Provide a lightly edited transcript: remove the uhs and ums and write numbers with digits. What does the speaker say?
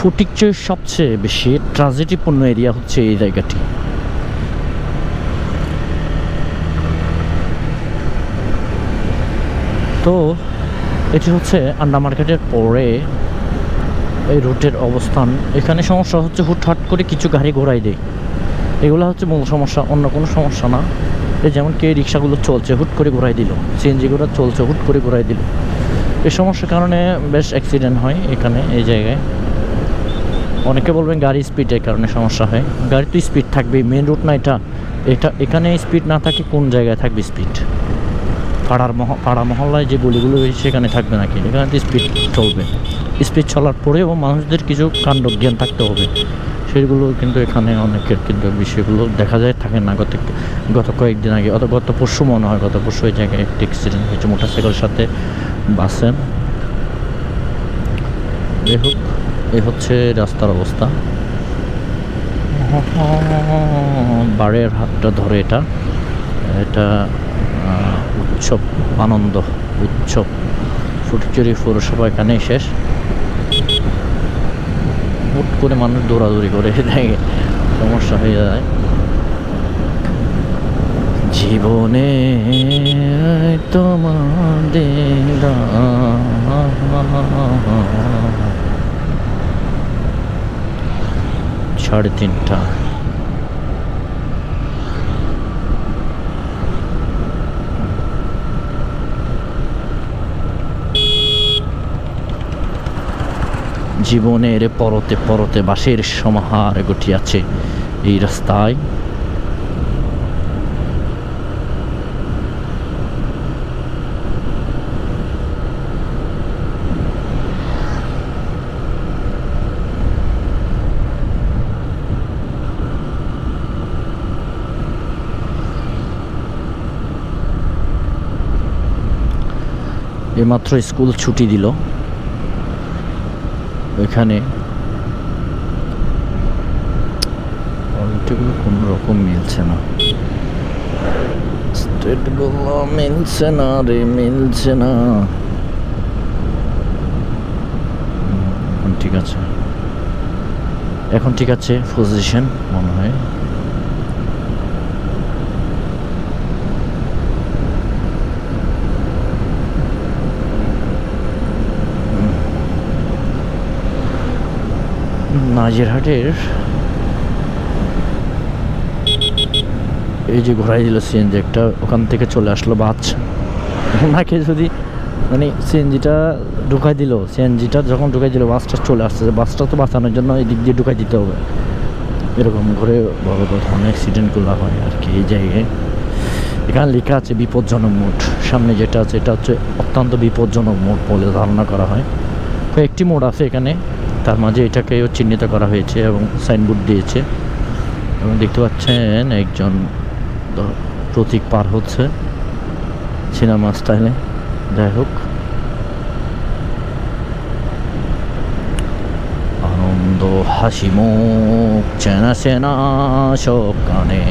ফটিকছড়ির সবচেয়ে বেশি ট্রানজিটিপূর্ণ এরিয়া হচ্ছে এই জায়গাটি। তো এটি হচ্ছে আন্ডা মার্কেটের পরে এই রুটের অবস্থান। এখানে সমস্যা হচ্ছে হুটহাট করে কিছু গাড়ি ঘোরাই দেয়, এগুলো হচ্ছে মূল সমস্যা, অন্য কোনো সমস্যা না। এই যেমন কে রিক্সাগুলো চলছে হুট করে ঘোরাই দিল, সিএনজিগুলো চলছে হুট করে ঘোরাই দিল। এই সমস্যার কারণে বেশ অ্যাক্সিডেন্ট হয় এখানে এই জায়গায়। অনেকে বলবেন গাড়ি স্পিডের কারণে সমস্যা হয়, গাড়ি তো স্পিড থাকবে, মেন রুট না এটা। এখানে স্পিড না থাকে কোন জায়গায় থাকবে স্পিড? পাড়া মহল্লায় যে গলিগুলো রয়েছে সেখানে থাকবে নাকি? এখানে তো স্পিড চলবে। স্পিড চলার পরেও মানুষদের কিছু কাণ্ড জ্ঞান থাকতে হবে, সেগুলো কিন্তু এখানে অনেকের কিন্তু বিষয়গুলো দেখা যায় থাকে না। গত কয়েকদিন আগে গত পরশু মনে হয়, গত পরশু এই জায়গায় একটি অ্যাক্সিডেন্ট হয়েছে মোটরসাইকেলের সাথে বাসে। যাই হোক, এই হচ্ছে রাস্তার অবস্থা। বাড়ির হাতটা ধরে এটা উৎসব, আনন্দ উৎসব। ফটিকছড়ি পৌরসভা এখানেই শেষ। হুট করে মানুষ দৌড়াদৌড়ি করে দেখে সমস্যা হয়ে যায় জীবনে। তোমাদের 3:30। জীবনের পরতে পরতে বাঁশের সমাহার ঘটিয়াছে এই রাস্তায়। এইমাত্র স্কুল ছুটি দিল, ওইখানে ওইটাগুলো কোনো রকম মিলছে না, স্টেটগুলো মিলছে না রে, মিলছে না। ঠিক আছে, এখন ঠিক আছে পজিশন মনে হয়। নাজিরহাটের এই যে ঘোরাই দিল সিএনজি একটা, ওখান থেকে চলে আসলো বাচ্চা। ওনাকে যদি মানে সিএনজিটা ঢুকাই দিল, সিএনজিটা যখন ঢুকাই দিল বাসটা চলে আসছে, বাসটা তো বাঁচানোর জন্য এই দিক দিয়ে ঢুকাই দিতে হবে। এরকম ঘুরে বড় ধরনের অ্যাক্সিডেন্টগুলো হয় আর কি এই জায়গায়। এখানে লেখা আছে বিপজ্জনক মোড, সামনে যেটা আছে এটা হচ্ছে অত্যন্ত বিপজ্জনক মোড বলে ধারণা করা হয়। কয়েকটি মোড আছে এখানে, তার মাঝে এটাকেও চিহ্নিত করা হয়েছে এবং সাইনবোর্ড দিয়েছে। এবং দেখতে পাচ্ছেন একজন প্রতীক পার হচ্ছে সিনেমা স্টাইলে। যাই হোক, আনন্দ হাসি মুখ চেনা চেনা সব গানে।